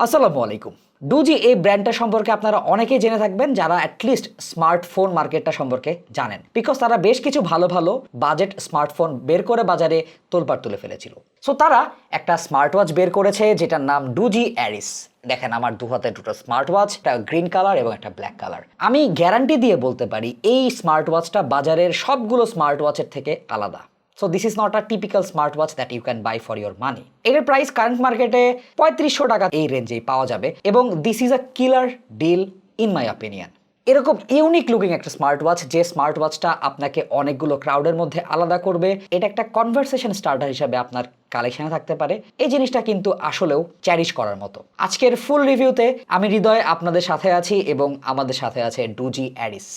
আসসালামু আলাইকুম। ডুজি এই ব্র্যান্ডটা সম্পর্কে আপনারা অনেকেই জেনে থাকবেন যারা অ্যাটলিস্ট স্মার্টফোন মার্কেটটা সম্পর্কে জানেন, বিকজ তারা বেশ কিছু ভালো ভালো বাজেট স্মার্টফোন বের করে বাজারে তোলপাড় তুলে ফেলেছিল। সো তারা একটা স্মার্ট ওয়াচ বের করেছে যেটার নাম ডুজি অ্যারিস। দেখেন আমার দু হাতে দুটো স্মার্ট ওয়াচ, একটা গ্রিন কালার এবং একটা ব্ল্যাক কালার। আমি গ্যারান্টি দিয়ে বলতে পারি এই স্মার্ট ওয়াচটা বাজারের সবগুলো স্মার্ট ওয়াচের থেকে আলাদা। So this is not a typical smartwatch that you can buy for your money. এর প্রাইস কারেন্ট মার্কেটে 3500 টাকা এই রেঞ্জেই পাওয়া যাবে এবং this is a killer deal in my opinion. এরকম ইউনিক লুকিং একটা স্মার্ট ওয়াচ, যে স্মার্ট ওয়াচটা আপনাকে অনেকগুলো ক্রাউডের মধ্যে আলাদা করবে, এটা একটা কনভারসেশন স্টার্টার হিসাবে আপনার কালেকশনে থাকতে পারে। এই জিনিসটা কিন্তু আসলেও চ্যারিশ করার মতো। আজকের ফুল রিভিউতে আমি হৃদয় আপনাদের সাথে আছি এবং আমাদের সাথে আছে ডুজি অ্যারিস।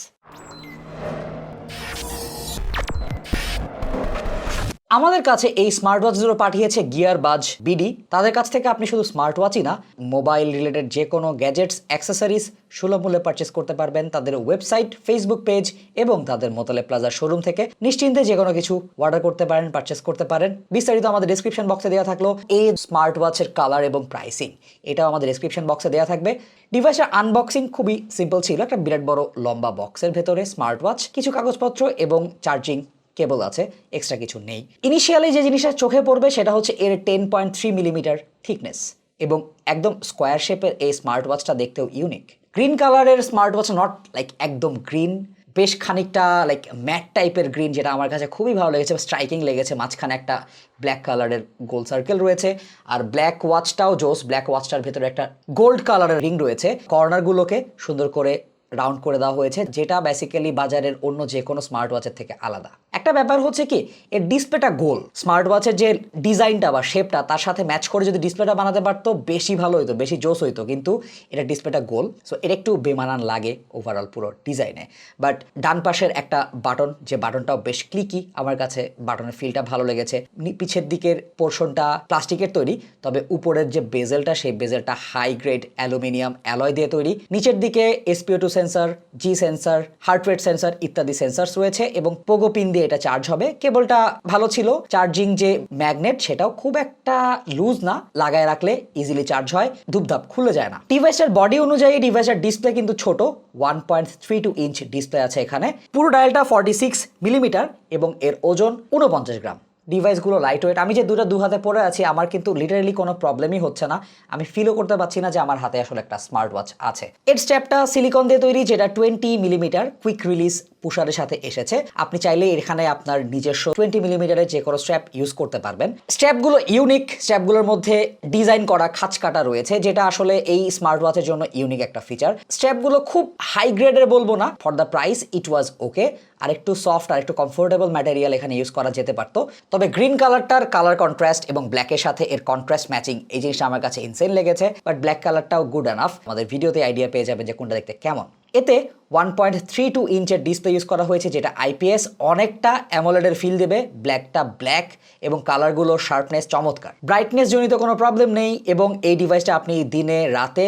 আমাদের কাছে এই স্মার্ট ওয়াচগুলো পাঠিয়েছে গিয়ারবাজ বিডি। তাদের কাছ থেকে আপনি শুধু স্মার্ট ওয়াচই না, মোবাইল রিলেটেড যে কোনো গ্যাজেটস, অ্যাক্সেসরিজ সুলভ মূল্যে পারচেস করতে পারবেন তাদের ওয়েবসাইট, ফেসবুক পেজ এবং তাদের মোতালেব প্লাজার শোরুম থেকে নিশ্চিন্তে যে কোনো কিছু অর্ডার করতে পারেন, পারচেস করতে পারেন। বিস্তারিত আমাদের ডিসক্রিপশন বক্সে দেওয়া থাকলো। এই স্মার্ট ওয়াচের কালার এবং প্রাইসিং এটাও আমাদের ডিসক্রিপশন বক্সে দেওয়া থাকবে। ডিভাইসের আনবক্সিং খুবই সিম্পল ছিল। একটা বিরাট বড় লম্বা বক্সের ভেতরে স্মার্ট ওয়াচ, কিছু কাগজপত্র এবং চার্জিং কেবল আছে, এক্সট্রা কিছু নেই। ইনিশিয়ালি যে জিনিসটা চোখে পড়বে সেটা হচ্ছে এর 10.3 মিলিমিটার থিকনেস এবং একদম স্কোয়ার শেপের এই স্মার্ট ওয়াচটা দেখতেও ইউনিক। গ্রিন কালারের স্মার্ট ওয়াচ, নট লাইক একদম গ্রিন, বেশ খানিকটা লাইক ম্যাট টাইপের গ্রিন, যেটা আমার কাছে খুবই ভালো লেগেছে, স্ট্রাইকিং লেগেছে। মাঝখানে একটা ব্ল্যাক কালারের গোল সার্কেল রয়েছে আর ব্ল্যাক ওয়াচটাও জোস। ব্ল্যাক ওয়াচটার ভেতরে একটা গোল্ড কালারের রিং রয়েছে। কর্নারগুলোকে সুন্দর করে রাউন্ড করে দেওয়া হয়েছে, যেটা বেসিক্যালি বাজারের অন্য যে কোনো স্মার্ট ওয়াচের থেকে আলাদা। একটা ব্যাপার হচ্ছে কি, এর ডিসপ্লেটা গোল। স্মার্ট ওয়াচের যে ডিজাইনটা বা শেপটা তার সাথে ম্যাচ করে যদি ডিসপ্লেটা বানাতে পারতো বেশি ভালো হইতো, বেশি জোস হইতো, কিন্তু এটা ডিসপ্লেটা গোল, সো এটা একটু বেমানান লাগে ওভারঅল পুরো ডিজাইনে। বাট ডান পাশের একটা বাটন, যে বাটনটাও বেশ ক্লিকি, আমার কাছে বাটনের ফিলটা ভালো লেগেছে। পিছের দিকের পোর্শনটা প্লাস্টিকের তৈরি, তবে উপরের যে বেজেলটা সেই বেজেলটা হাই গ্রেড অ্যালুমিনিয়াম অ্যালয় দিয়ে তৈরি। নিচের দিকে SpO2 সেন্সর, জি সেন্সর, হার্ট রেট সেন্সর ইত্যাদি সেন্সর রয়েছে এবং পোগো পিন দিয়ে এটা চার্জ হবে। কেবলটা ভালো ছিল। চার্জিং যে ম্যাগনেট সেটাও খুব একটা লুজ না, লাগায় রাখলে ইজিলি চার্জ হয়, ধুপধাপ খুলে যায় না। ডিভাইসের বডি অনুযায়ী ডিভাইসের ডিসপ্লে কিন্তু ছোট, 1.32 ইঞ্চ ডিসপ্লে আছে এখানে। পুরো ডায়ালটা 46 মিলিমিটার এবং এর ওজন 49 গ্রাম। ডিভাইসগুলো লাইট ওয়েট। আমি যে দু হাতে পরে আছি আমার কিন্তু লিটারেলি কোনো প্রবলেমই হচ্ছে না। আমি ফিলও করতে পারছি না যে আমার হাতে আসলে একটা স্মার্ট ওয়াচ আছে। এর স্ট্র্যাপটা সিলিকন দিয়ে তৈরি, যেটা 20 মিলিমিটার কুইক রিলিজ পুশারের সাথে এসেছে। আপনি চাইলে এখানে আপনার নিজস্ব 20 মিলিমিটারের যে কোনো স্ট্র্যাপ ইউজ করতে পারবেন। স্ট্র্যাপগুলো ইউনিক, স্ট্র্যাপগুলোর মধ্যে ডিজাইন করা খাঁচ কাটা রয়েছে, যেটা আসলে এই স্মার্ট ওয়াচের জন্য ইউনিক একটা ফিচার। স্ট্র্যাপগুলো খুব হাই গ্রেডের বলবো না, ফর দ্য প্রাইস ইট ওয়াজ ওকে। আর একটু সফট আর একটু কমফোর্টেবল ম্যাটেরিয়াল এখানে ইউজ করা যেতে পারতো। তবে গ্রিন কালারটার কালার কন্ট্রাস্ট এবং ব্ল্যাকের সাথে এর কন্ট্রাস্ট ম্যাচিং, এই জিনিসটা আমার কাছে ইনসেন লেগেছে। বাট ব্ল্যাক কালারটাও গুড এনাফ। আমাদের ভিডিওতে আইডিয়া পেয়ে যাবেন যে কোনটা দেখতে কেমন। এতে 1.32 ইঞ্চের ডিসপ্লে ইউজ করা হয়েছে, যেটা IPS, অনেকটা অ্যামোলেডের ফিল দেবে। ব্ল্যাকটা ব্ল্যাক এবং কালারগুলোর শার্পনেস চমৎকার। ব্রাইটনেস জনিত কোনো প্রবলেম নেই এবং এই ডিভাইসটা আপনি দিনে রাতে,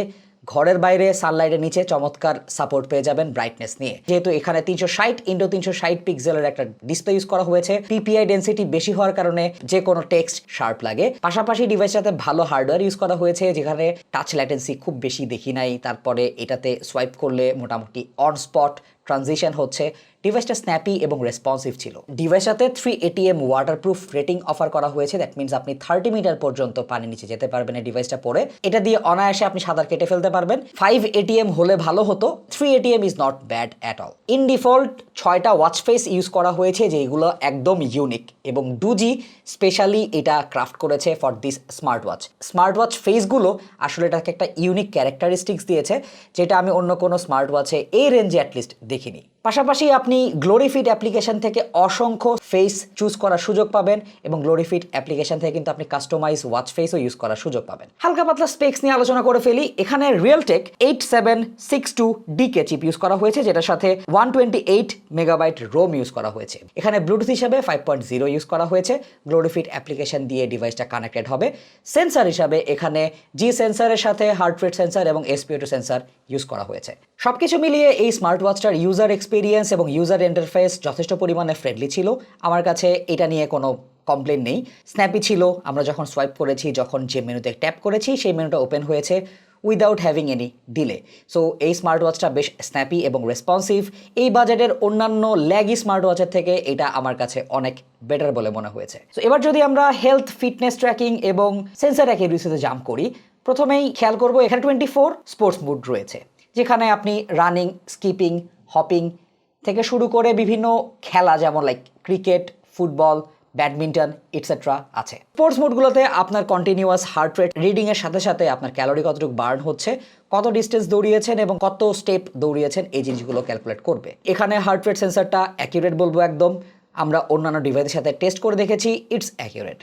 ঘরের বাইরে, সানলাইটের নিচে চমৎকার সাপোর্ট পেয়ে যাবেন ব্রাইটনেস নিয়ে। যেহেতু এখানে 360x360 পিক্সেলের একটা ডিসপ্লে ইউজ করা হয়েছে, PPI ডেন্সিটি বেশি হওয়ার কারণে যে কোনো টেক্সট শার্প লাগে। পাশাপাশি ডিভাইসটাতে ভালো হার্ডওয়্যার ইউজ করা হয়েছে, যেখানে টাচ ল্যাটেন্সি খুব বেশি দেখি নাই। তারপরে এটাতে সোয়াইপ করলে মোটামুটি অন স্পট ট্রানজিশন হচ্ছে। ডিভাইসটা স্ন্যাপি এবং রেসপন্সিভ ছিল। ডিভাইসটাতে 3 ATM ওয়াটারপ্রুফ রেটিং অফার করা হয়েছে। দ্যাট মিনস আপনি 30 মিটার পর্যন্ত পানি নিচে যেতে পারবেন এই ডিভাইসটা পরে। এটা দিয়ে অনায়াসে আপনি সাঁতার কেটে ফেলতে পারবেন। 5 ATM হলে ভালো হতো, 3 ATM is not bad at all. In default 6টা ওয়াচ ফেস ইউজ করা হয়েছে, যেগুলো একদম ইউনিক এবং ডুজি স্পেশালি এটা ক্রাফট করেছে for this smart watch. Smart watch ফেসগুলো আসলে এটাকে একটা ইউনিক ক্যারেক্টারিস্টিক্স দিয়েছে, যেটা আমি অন্য কোনো স্মার্ট ওয়াচে এই রেঞ্জে অ্যাটলিস্ট দেখিনি। পাশাপাশি আপনি গ্লোরিফিট অ্যাপ্লিকেশন থেকে অসংখ্য ফেস চুজ করার সুযোগ পাবেন এবং গ্লোরিফিট অ্যাপ্লিকেশন থেকে কিন্তু আপনি কাস্টমাইজ ওয়াচ ফেসও ইউজ করার সুযোগ পাবেন। হালকা পাতলা স্পেক্স নিয়ে আলোচনা করে ফেলি। এখানে রিয়েলটেক 8762DK চিপ ইউজ করা হয়েছে, যেটার সাথে 128 মেগাবাইট রোম ইউজ করা হয়েছে। এখানে ব্লুটুথ হিসাবে 5.0 ইউজ করা হয়েছে। গ্লোরিফিট অ্যাপ্লিকেশন দিয়ে ডিভাইসটা কানেক্টেড হবে। সেন্সর হিসাবে এখানে জি সেন্সরের সাথে হার্ট রেট সেন্সর এবং SpO2 সেন্সর ইউজ করা হয়েছে। সবকিছু মিলিয়ে এই স্মার্ট ওয়াচটার ইউজার এক্সপিরিয়েন্স এবং ইউজার ইন্টারফেস যথেষ্ট পরিমাণে ফ্রেন্ডলি ছিল। আমার কাছে এটা নিয়ে কোনো কমপ্লেন নেই। স্ন্যাপি ছিল, আমরা যখন সোয়াইপ করেছি, যখন যে মেনুতে ট্যাপ করেছি সেই মেনুটা ওপেন হয়েছে, without having any delay. So এই স্মার্ট ওয়াচটা বেশ স্ন্যাপি এবং রেসপন্সিভ। এই বাজেটের অন্যান্য ল্যাগি স্মার্ট ওয়াচের থেকে এটা আমার কাছে অনেক বেটার বলে মনে হয়েছে। সো এবার যদি আমরা হেলথ, ফিটনেস ট্র্যাকিং এবং সেন্সার অ্যাকিউরেসিতে জাম্প করি, প্রথমেই খেয়াল করব এখানে 24 স্পোর্টস মুড রয়েছে, যেখানে আপনি রানিং, স্কিপিং, হপিং থেকে শুরু করে বিভিন্ন খেলা যেমন like cricket, football, badminton et cetera আছে। স্পোর্টস মোডগুলোতে আপনার কন্টিনিউয়াস হার্ট রেট রিডিংয়ের সাথে সাথে আপনার ক্যালোরি কতটুকু বার্ন হচ্ছে, কত ডিস্টেন্স দৌড়িয়েছেন এবং কত স্টেপ দৌড়িয়েছেন, এই জিনিসগুলো ক্যালকুলেট করবে। এখানে হার্ট রেট সেন্সারটা অ্যাকিউরেট বলবো একদম। আমরা অন্যান্য ডিভাইসের সাথে টেস্ট করে দেখেছি, ইটস অ্যাকিউরেট।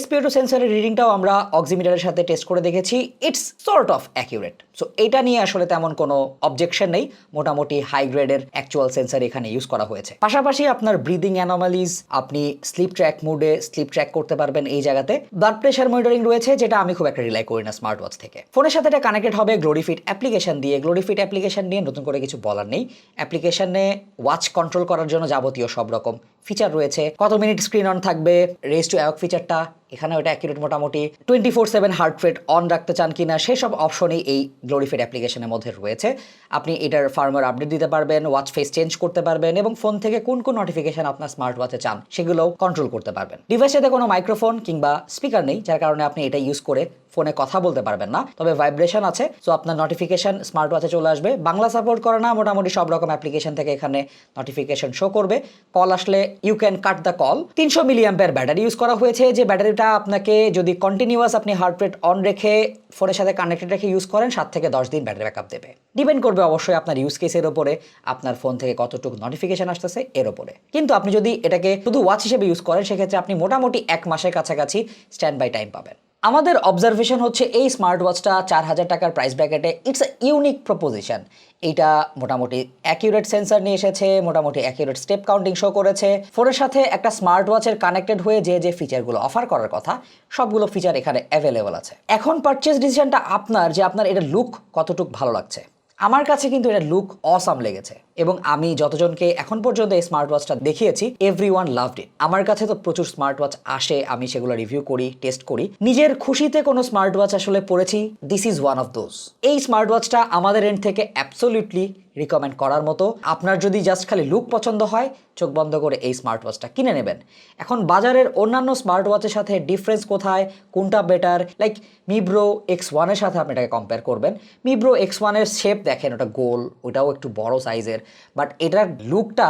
SpO2 সেন্সারের রিডিংটাও আমরা অক্সিমিটারের সাথে টেস্ট করে দেখেছি, it's sort of accurate. So এটা নিয়ে আসলে তেমন কোনো অবজেকশন নেই, মোটামুটি হাই গ্রেডের অ্যাকচুয়াল সেন্সার এখানে ইউজ করা হয়েছে। পাশাপাশি আপনার ব্রিদিং অ্যানোমালিজ, আপনি স্লিপ ট্র্যাক মুডে স্লিপ ট্র্যাক করতে পারবেন এই জায়গাতে। ব্লাড প্রেশার মনিটরিং রয়েছে, যেটা আমি খুব একটা রিলাই করি না স্মার্ট ওয়াচ থেকে। ফোনের সাথে এটা কানেক্টেড হবে গ্লোরিফিট অ্যাপ্লিকেশন দিয়ে। গ্লোরিফিট অ্যাপ্লিকেশন নিয়ে নতুন করে কিছু বলার নেই। অ্যাপ্লিকেশনে ওয়াচ কন্ট্রোল করার জন্য যাবতীয় সব রকম ফিচার রয়েছে। কত মিনিট স্ক্রিন অন থাকবে, রেজ টু অ্যাওয়াক ফিচারটা এখানে ওটা অ্যাকিউরেট মোটামুটি। 24/7 হার্ট রেট অন রাখতে চান কিনা সেসব অপশনই এই গ্লোরিফিট অ্যাপ্লিকেশনের মধ্যে রয়েছে। আপনি এটার ফার্মওয়্যার আপডেট দিতে পারবেন, ওয়াচ ফেস চেঞ্জ করতে পারবেন এবং ফোন থেকে কোন কোন নোটিফিকেশন আপনার স্মার্ট ওয়াচে চান সেগুলোও কন্ট্রোল করতে পারবেন। ডিভাইসেতে কোনো মাইক্রোফোন কিংবা স্পিকার নেই, যার কারণে আপনি এটা ইউজ করে ফোনে কথা বলতে পারবেন না, তবে ভাইব্রেশন আছে। সো আপনার নোটিফিকেশন স্মার্ট ওয়াচে চলে আসবে। বাংলা সাপোর্ট করে না, মোটামুটি সব রকম অ্যাপ্লিকেশন থেকে এখানে নোটিফিকেশন শো করবে। কল আসলে you can cut the call. 300 milliampere battery use করা হয়েছে, যে ব্যাটারিটা আপনাকে যদি কন্টিনিউয়াস আপনি হার্ট রেট অন রেখে ফোনের সাথে কানেক্টেড রেখে ইউজ করেন 7 থেকে 10 দিন ব্যাটারি ব্যাকআপ দেবে। ডিপেন্ড করবে অবশ্যই আপনার ইউজ কেসের ওপরে, আপনার ফোন থেকে কতটুকু নোটিফিকেশন আসতেছে এর ওপরে। কিন্তু আপনি যদি এটাকে শুধু ওয়াচ হিসেবে ইউজ করেন সেক্ষেত্রে আপনি মোটামুটি 1 মাসের কাছাকাছি স্ট্যান্ড বাই টাইম পাবেন। আমাদের অবজারভেশন হচ্ছে এই স্মার্ট ওয়াচটা 4000 টাকার প্রাইস ব্র্যাকেটে ইটস এ ইউনিক প্রপোজিশন। এটা মোটামুটি অ্যাকিউরেট সেন্সার নিয়ে এসেছে, মোটামুটি অ্যাকিউরেট স্টেপ কাউন্টিং শো করেছে। ফোনের সাথে একটা স্মার্ট ওয়াচের কানেক্টেড হয়ে যে ফিচারগুলো অফার করার কথা সবগুলো ফিচার এখানে অ্যাভেলেবল আছে। এখন পারচেজ ডিসিশনটা আপনার, যে আপনার এটা লুক কতটুকু ভালো লাগছে। আমার কাছে কিন্তু এটা লুক অসাম লেগেছে এবং আমি যতজনকে এখন পর্যন্ত এই স্মার্ট ওয়াচটা দেখিয়েছি এভরিওয়ান লাভড ইট। আমার কাছে তো প্রচুর স্মার্ট ওয়াচ আসে, আমি সেগুলো রিভিউ করি, টেস্ট করি। নিজের খুশিতে কোনো স্মার্ট ওয়াচ আসলে পড়েছি, this is one of those. এই স্মার্ট ওয়াচটা আমাদের এন্ড থেকে অ্যাবসলিউটলি রিকমেন্ড করার মতো। আপনার যদি জাস্ট খালি লুক পছন্দ হয়, চোখ বন্ধ করে এই স্মার্ট ওয়াচটা কিনে নেবেন। এখন বাজারের অন্যান্য স্মার্ট ওয়াচের সাথে ডিফারেন্স কোথায়, কোনটা বেটার, লাইক মিব্রো X1 এর সাথে আপনি এটাকে কম্পেয়ার করবেন। মিব্রো X1 এর শেপ দেখেন, ওটা গোল, ওটাও একটু বড় সাইজের, বাট এটার লুকটা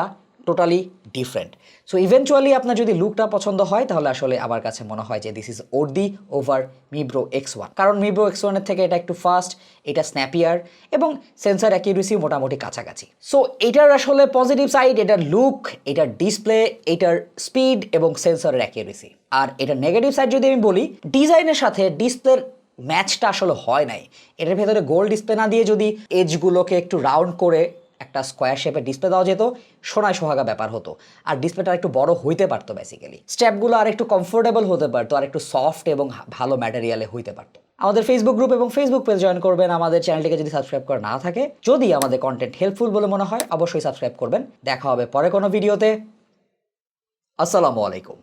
টোটালি ডিফারেন্ট। সো ইভেনচুয়ালি আপনার যদি লুকটা পছন্দ হয় তাহলে আসলে আমার কাছে মনে হয় যে this is worthy over মিব্রো X1, কারণ মিব্রো X1 এর থেকে এটা একটু ফাস্ট, এটা স্ন্যাপিয়ার এবং সেন্সার অ্যাকিউরেসি মোটামুটি কাছাকাছি। সো এটার আসলে পজিটিভ সাইড এটার লুক, এটার ডিসপ্লে, এটার স্পিড এবং সেন্সারের অ্যাকিউরেসি। আর এটার নেগেটিভ সাইড যদি আমি বলি, ডিজাইনের সাথে ডিসপ্লের ম্যাচটা আসলে হয় নাই। এটার ভেতরে গোল ডিসপ্লে না দিয়ে যদি এজগুলোকে একটু রাউন্ড করে একটা স্কোয়ার শেপের ডিসপ্লে দেওয়া যেত, সোনায় সোহাগা ব্যাপার হতো। আর ডিসপ্লেটা একটু বড় হইতে পারতো, বেসিক্যালি স্ট্র্যাপগুলো আর একটু কমফোর্টেবল হতে পারতো, আর একটু সফট এবং ভালো ম্যাটেরিয়ালে হইতে পারতো। আমাদের ফেসবুক গ্রুপ এবং ফেসবুক পেজ জয়েন করবেন। আমাদের চ্যানেলটিকে যদি সাবস্ক্রাইব করা না থাকে, যদি আমাদের কন্টেন্ট হেল্পফুল বলে মনে হয়, অবশ্যই সাবস্ক্রাইব করবেন। দেখা হবে পরে কোনো ভিডিওতে। আসসালামু আলাইকুম।